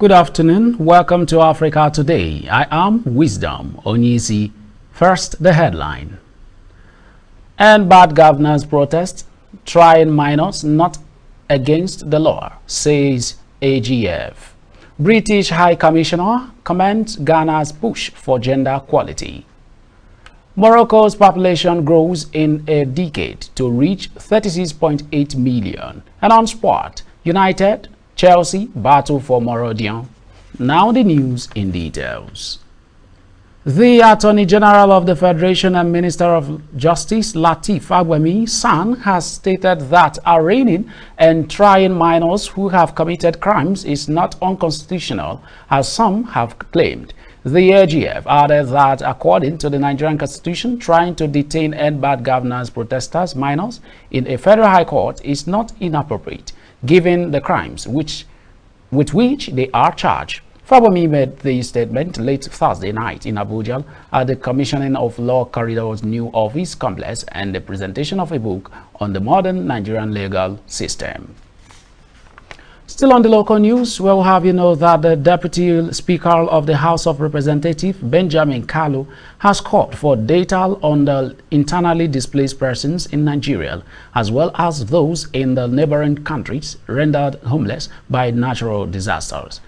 Good afternoon. Welcome to Africa Today. I am Wisdom Onyisi. First, the headline. End bad governance protest, trying minors not against the law, says AGF. British High Commissioner commends Ghana's push for gender equality. Morocco's population grows in a decade to reach 36.8 million. And on sport, United, Chelsea battle for Morodion. Now the news in details. The Attorney General of the Federation and Minister of Justice Lateef Fagbemi's son has stated that arraigning and trying minors who have committed crimes is not unconstitutional, as some have claimed. The AGF added that according to the Nigerian Constitution, trying to detain and bad governance protesters minors in a federal high court is not inappropriate, given the crimes with which they are charged. Fagbemi made the statement late Thursday night in Abuja at the commissioning of Law Corridor's new office complex and the presentation of a book on the modern Nigerian legal system. Still on the local news, we'll have you know that the Deputy Speaker of the House of Representatives, Benjamin Kalu, has called for data on the internally displaced persons in Nigeria, as well as those in the neighboring countries rendered homeless by natural disasters.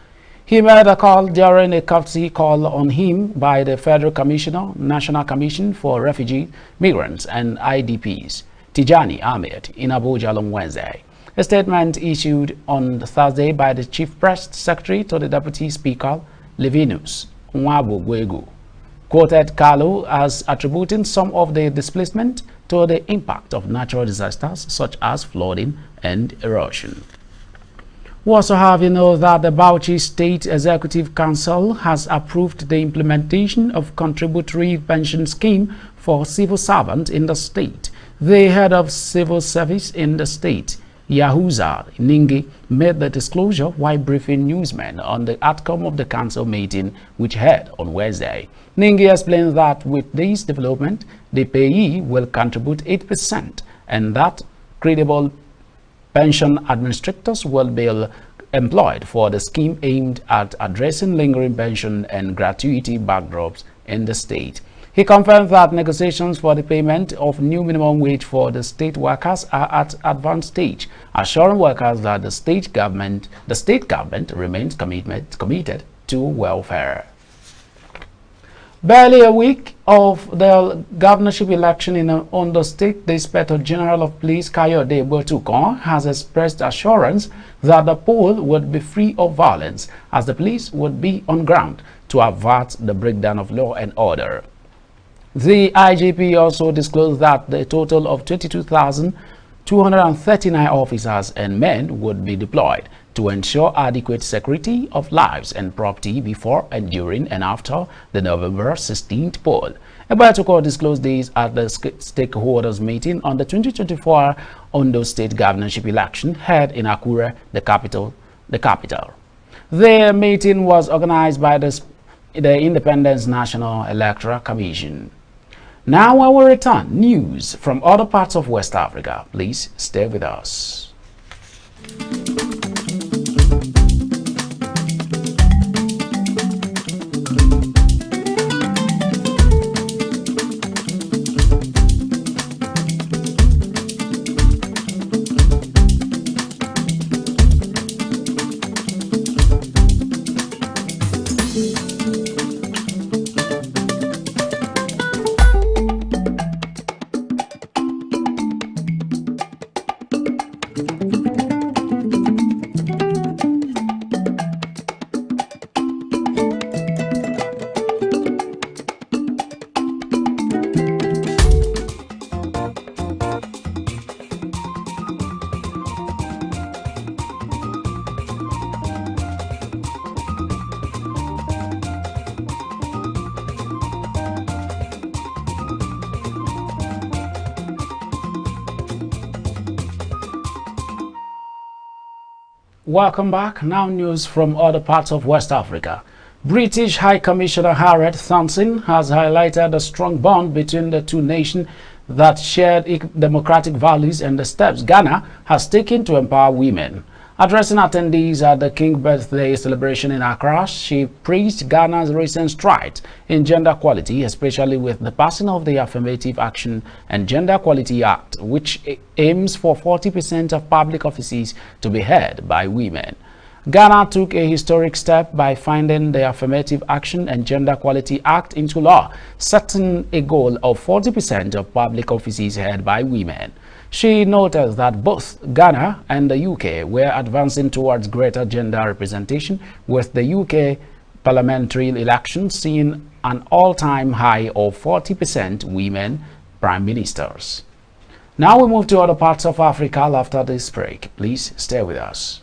He made a call during a courtesy call on him by the Federal Commissioner, National Commission for Refugee, Migrants and IDPs, Tijani Ahmed, in Abuja on Wednesday. A statement issued on Thursday by the Chief Press Secretary to the Deputy Speaker, Levinus Nwabugwegu, quoted Kalu as attributing some of the displacement to the impact of natural disasters such as flooding and erosion. We also have you know that the Bauchi State Executive Council has approved the implementation of contributory pension scheme for civil servants in the state. The head of civil service in the state, Yahuza Ningi, made the disclosure while briefing newsmen on the outcome of the council meeting which held on Wednesday. Ningi explained that with this development, the payee will contribute 8% and that credible pension administrators will be employed for the scheme aimed at addressing lingering pension and gratuity backdrops in the state. He confirmed that negotiations for the payment of new minimum wage for the state workers are at advanced stage, assuring workers that the state government remains committed to welfare. Barely a week of the governorship election in Ondo State, the Inspector General of Police Kayode Botukon has expressed assurance that the poll would be free of violence, as the police would be on ground to avert the breakdown of law and order. The IGP also disclosed that the total of 22,239 officers and men would be deployed to ensure adequate security of lives and property before and during and after the November 16th poll. Ebatoko disclosed this at the stakeholders meeting on the 2024 Ondo State governorship election held in Akure, the capital. The meeting was organized by the Independent National Electoral Commission. Now I will return news from other parts of West Africa. Please stay with us. Welcome back. Now news from other parts of West Africa. British High Commissioner Harriet Thompson has highlighted the strong bond between the two nations that shared democratic values and the steps Ghana has taken to empower women. Addressing attendees at the King birthday celebration in Accra, she praised Ghana's recent strides in gender equality, especially with the passing of the Affirmative Action and Gender Equality Act, which aims for 40% of public offices to be held by women. Ghana took a historic step by finding the Affirmative Action and Gender Equality Act into law, setting a goal of 40% of public offices held by women. She noted that both Ghana and the UK were advancing towards greater gender representation, with the UK parliamentary elections seeing an all-time high of 40% women prime ministers. Now we move to other parts of Africa after this break. Please stay with us.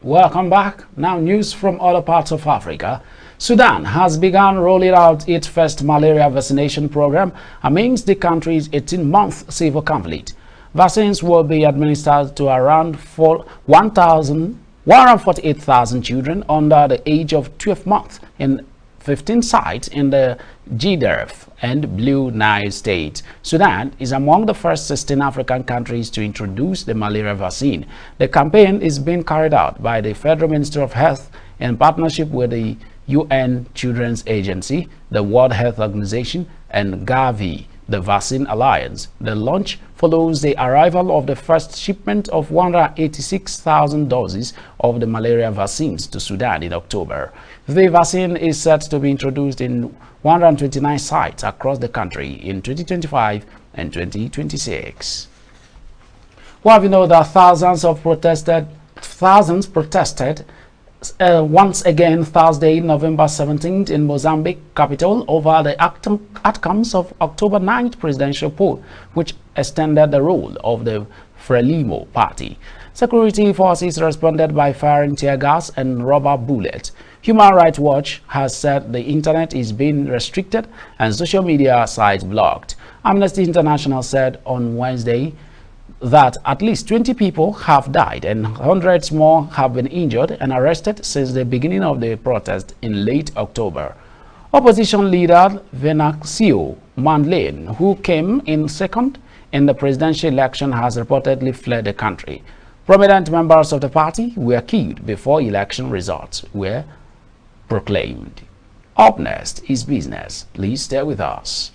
Welcome back. Now news from other parts of Africa. Sudan has begun rolling out its first malaria vaccination program amidst the country's 18-month civil conflict. Vaccines will be administered to around 148,000 children under the age of 12 months in 15 sites in the Giderf and Blue Nile states. Sudan is among the first 16 African countries to introduce the malaria vaccine. The campaign is being carried out by the Federal Ministry of Health in partnership with the UN Children's Agency, the World Health Organization, and Gavi, the Vaccine Alliance. The launch follows the arrival of the first shipment of 186,000 doses of the malaria vaccines to Sudan in October. The vaccine is set to be introduced in 129 sites across the country in 2025 and 2026. Well, we know that thousands protested once again Thursday, November 17th in Mozambique capital over the outcomes of October 9th presidential poll, which extended the rule of the Frelimo party. Security forces responded by firing tear gas and rubber bullets. Human Rights Watch has said the internet is being restricted and social media sites blocked. Amnesty International said on Wednesday that at least 20 people have died and hundreds more have been injured and arrested since the beginning of the protest in late October. Opposition leader Venancio Mondlane, who came in second in the presidential election, has reportedly fled the country. Prominent members of the party were killed before election results were proclaimed. Up next is business. Please stay with us.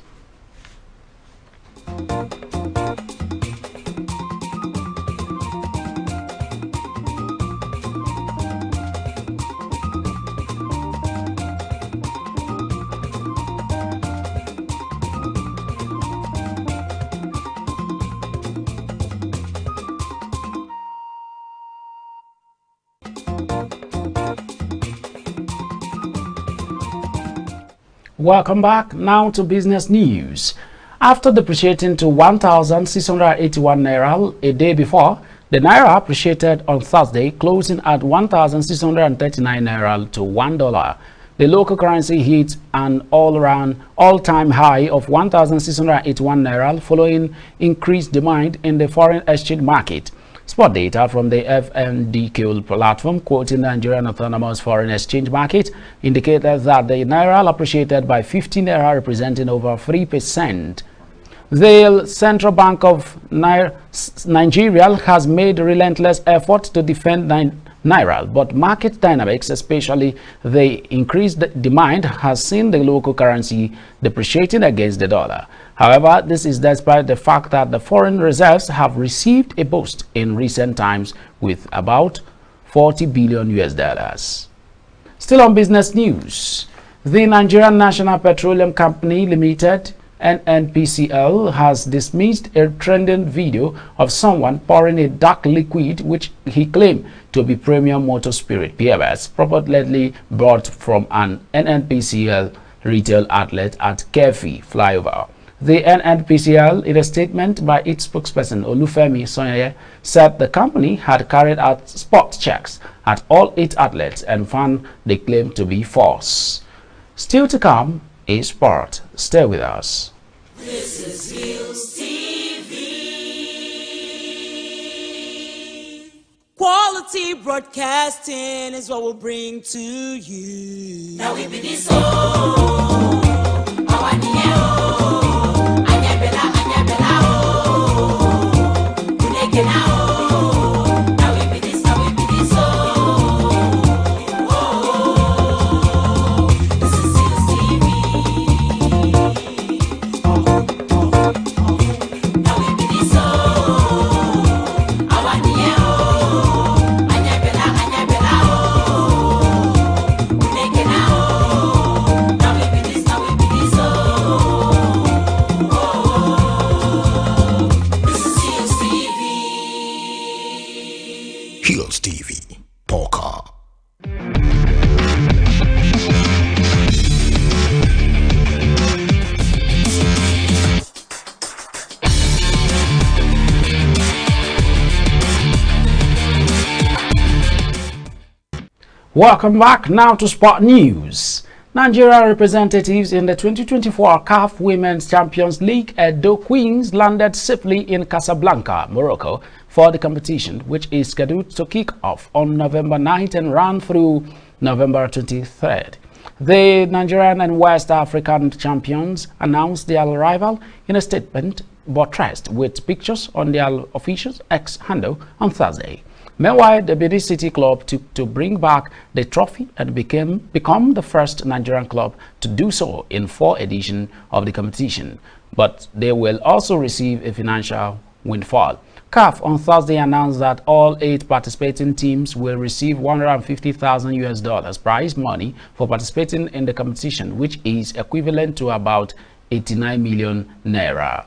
Welcome back. Now to business news. After depreciating to 1,681 naira a day before, the naira appreciated on Thursday, closing at 1,639 naira to $1. The local currency hit an all-time high of 1,681 naira following increased demand in the foreign exchange market. Spot data from the FNDQ platform, quoting the Nigerian Autonomous Foreign Exchange Market, indicated that the naira appreciated by 50 naira, representing over 3%. The Central Bank of Nigeria has made relentless effort to defend naira, but market dynamics, especially the increased demand, has seen the local currency depreciating against the dollar. However, this is despite the fact that the foreign reserves have received a boost in recent times with about 40 billion US dollars. Still on business news, the Nigerian National Petroleum Company Limited NNPCL has dismissed a trending video of someone pouring a dark liquid which he claimed to be premium motor spirit PMS, purportedly bought from an NNPCL retail outlet at Kefi flyover. The NNPCL, in a statement by its spokesperson Olufemi Sonye, said the company had carried out spot checks at all its outlets and found the claim to be false. Still to come is sport. Stay with us. This is Hillstv. Quality broadcasting is what we'll bring to you. Now we be this Hillstv, Poker. Welcome back now to Sport News. Nigeria representatives in the 2024 CAF Women's Champions League Edo Queens landed safely in Casablanca, Morocco for the competition, which is scheduled to kick off on November 9th and run through November 23rd. The Nigerian and West African champions announced their arrival in a statement buttressed with pictures on their official X handle on Thursday. Meanwhile, the Benin City club took to bring back the trophy and become the first Nigerian club to do so in 4 editions of the competition. But they will also receive a financial windfall. CAF on Thursday announced that all 8 participating teams will receive $150,000 prize money for participating in the competition, which is equivalent to about 89 million naira.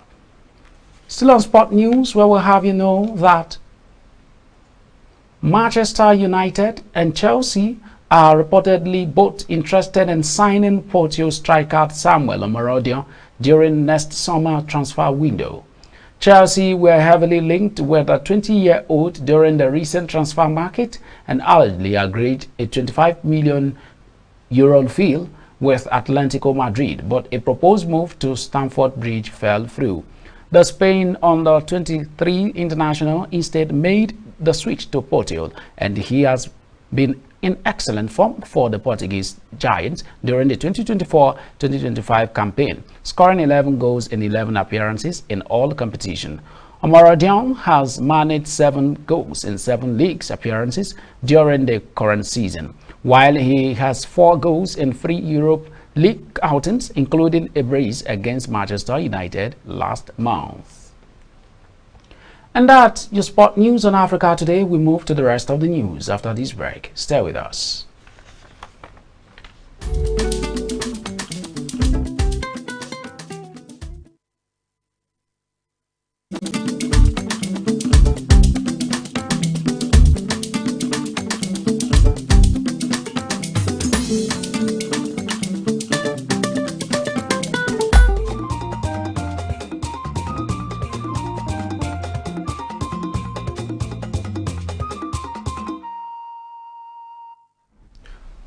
Still on Sport News, where we'll have you know that Manchester United and Chelsea are reportedly both interested in signing Porto striker Samuel Omorodion during next summer transfer window. Chelsea were heavily linked with a 20-year-old during the recent transfer market and allegedly agreed a €25 million fee with Atlético Madrid, but a proposed move to Stamford Bridge fell through. The Spain under-23 international instead made the switch to Portugal, and he has been in excellent form for the Portuguese Giants during the 2024-2025 campaign, scoring 11 goals in 11 appearances in all competition. Omorodion has managed 7 goals in 7 leagues appearances during the current season, while he has 4 goals in 3 Europe League outings, including a brace against Manchester United last month. And that's your sport news on Africa Today. We move to the rest of the news after this break. Stay with us.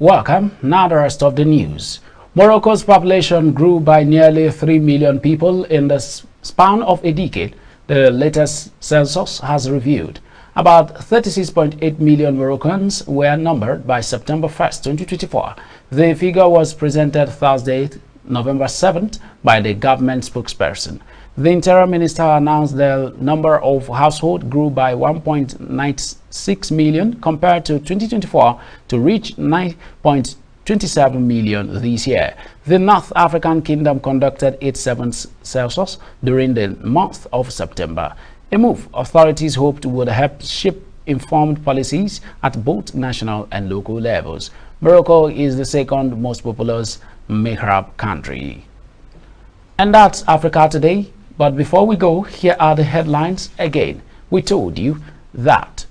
Welcome. Now the rest of the news. Morocco's population grew by nearly 3 million people in the span of a decade, the latest census has revealed. About 36.8 million Moroccans were numbered by September 1st, 2024. The figure was presented Thursday, November 7th, by the government spokesperson. The Interior Minister announced the number of households grew by 1.96 million compared to 2024 to reach 9.27 million this year. The North African Kingdom conducted its 7th census during the month of September, a move authorities hoped would help shape informed policies at both national and local levels. Morocco is the second most populous Maghreb country. And that's Africa Today. But before we go, here are the headlines again. We told you that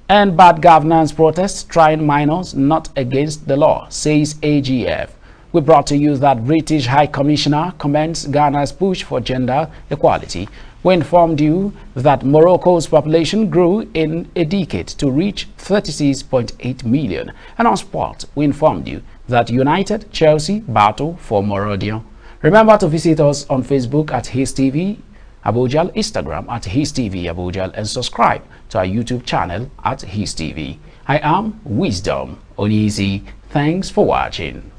end bad governance protests trying minors not against the law, says AGF. We brought to you that British High Commissioner commends Ghana's push for gender equality. We informed you that Morocco's population grew in a decade to reach 36.8 million. And on sport, we informed you that United Chelsea battle for Mourinho. Remember to visit us on Facebook at Hillstv Abuja, Instagram at Hillstv Abuja, and subscribe to our YouTube channel at Hillstv. I am Wisdom Onizi. Thanks for watching.